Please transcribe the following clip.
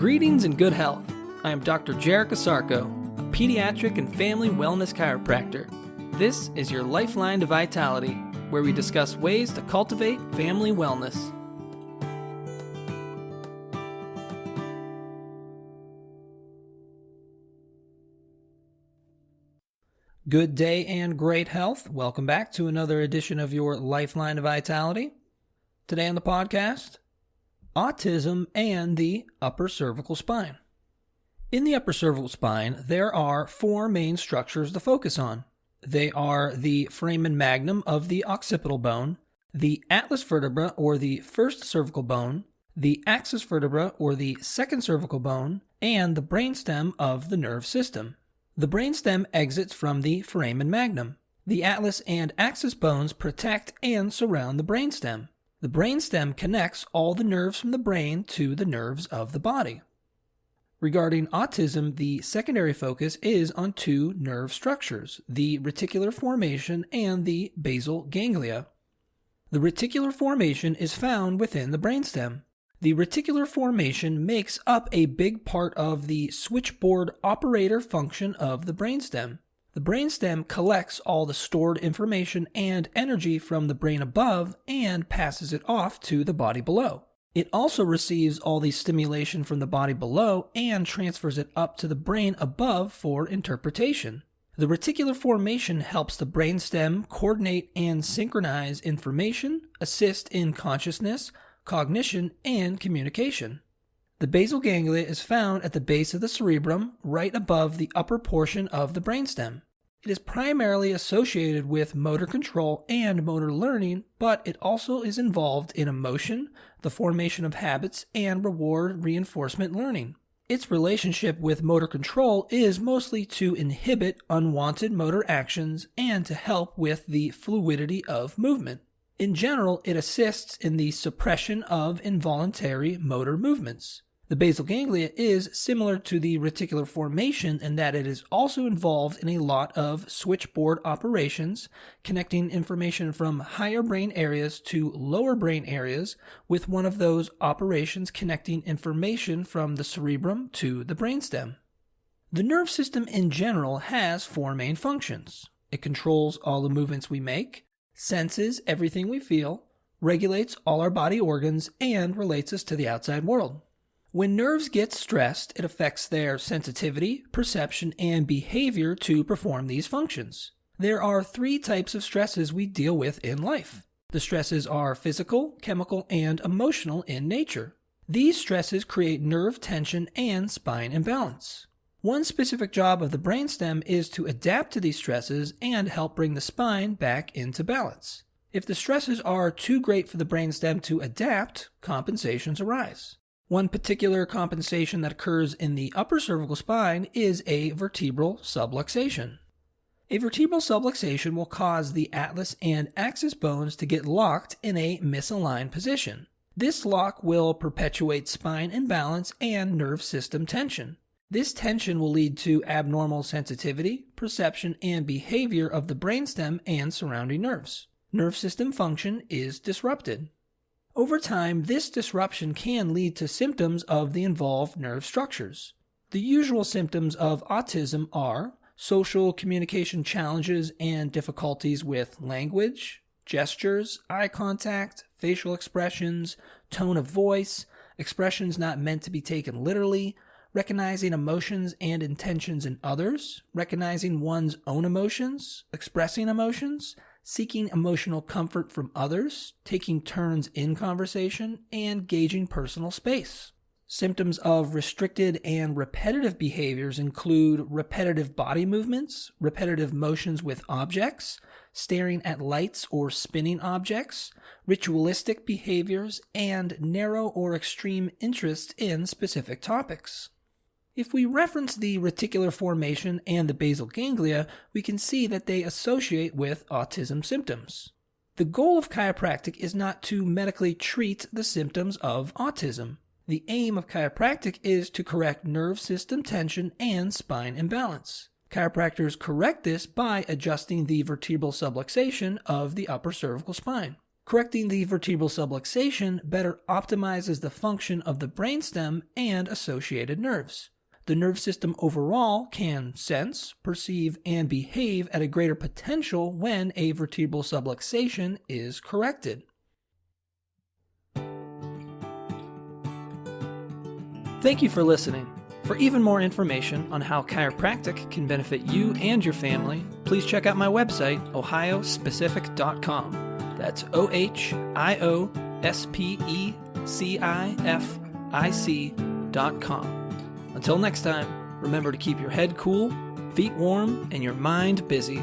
Greetings and good health. I am Dr. Jerica Sarko, a pediatric and family wellness chiropractor. This is your lifeline to vitality, where we discuss ways to cultivate family wellness. Good day and great health. Welcome back to another edition of your Lifeline to Vitality. Today on the podcast, autism and the upper cervical spine. In the upper cervical spine, there are four main structures to focus on. They are the foramen magnum of the occipital bone, the atlas vertebra or the first cervical bone, the axis vertebra or the second cervical bone, and the brainstem of the nerve system. The brainstem exits from the foramen magnum. The atlas and axis bones protect and surround the brainstem. The brainstem connects all the nerves from the brain to the nerves of the body. Regarding autism, the secondary focus is on two nerve structures, the reticular formation and the basal ganglia. The reticular formation is found within the brainstem. The reticular formation makes up a big part of the switchboard operator function of the brainstem. The brainstem collects all the stored information and energy from the brain above and passes it off to the body below. It also receives all the stimulation from the body below and transfers it up to the brain above for interpretation. The reticular formation helps the brainstem coordinate and synchronize information, assist in consciousness, cognition, and communication. The basal ganglia is found at the base of the cerebrum, right above the upper portion of the brainstem. It is primarily associated with motor control and motor learning, but it also is involved in emotion, the formation of habits, and reward reinforcement learning. Its relationship with motor control is mostly to inhibit unwanted motor actions and to help with the fluidity of movement. In general, it assists in the suppression of involuntary motor movements. The basal ganglia is similar to the reticular formation in that it is also involved in a lot of switchboard operations, connecting information from higher brain areas to lower brain areas, with one of those operations connecting information from the cerebrum to the brainstem. The nerve system in general has four main functions. It controls all the movements we make, senses everything we feel, regulates all our body organs, and relates us to the outside world. When nerves get stressed, it affects their sensitivity, perception, and behavior to perform these functions. There are three types of stresses we deal with in life. The stresses are physical, chemical, and emotional in nature. These stresses create nerve tension and spine imbalance. One specific job of the brainstem is to adapt to these stresses and help bring the spine back into balance. If the stresses are too great for the brainstem to adapt, compensations arise. One particular compensation that occurs in the upper cervical spine is a vertebral subluxation. A vertebral subluxation will cause the atlas and axis bones to get locked in a misaligned position. This lock will perpetuate spine imbalance and nerve system tension. This tension will lead to abnormal sensitivity, perception, and behavior of the brainstem and surrounding nerves. Nerve system function is disrupted. Over time, this disruption can lead to symptoms of the involved nerve structures. The usual symptoms of autism are social communication challenges and difficulties with language, gestures, eye contact, facial expressions, tone of voice, expressions not meant to be taken literally, recognizing emotions and intentions in others, recognizing one's own emotions, expressing emotions, seeking emotional comfort from others, taking turns in conversation, and gauging personal space. Symptoms of restricted and repetitive behaviors include repetitive body movements, repetitive motions with objects, staring at lights or spinning objects, ritualistic behaviors, and narrow or extreme interest in specific topics. If we reference the reticular formation and the basal ganglia, we can see that they associate with autism symptoms. The goal of chiropractic is not to medically treat the symptoms of autism. The aim of chiropractic is to correct nerve system tension and spine imbalance. Chiropractors correct this by adjusting the vertebral subluxation of the upper cervical spine. Correcting the vertebral subluxation better optimizes the function of the brainstem and associated nerves. The nerve system overall can sense, perceive, and behave at a greater potential when a vertebral subluxation is corrected. Thank you for listening. For even more information on how chiropractic can benefit you and your family, please check out my website, ohiospecific.com. That's ohiospecific.com. Until next time, remember to keep your head cool, feet warm, and your mind busy.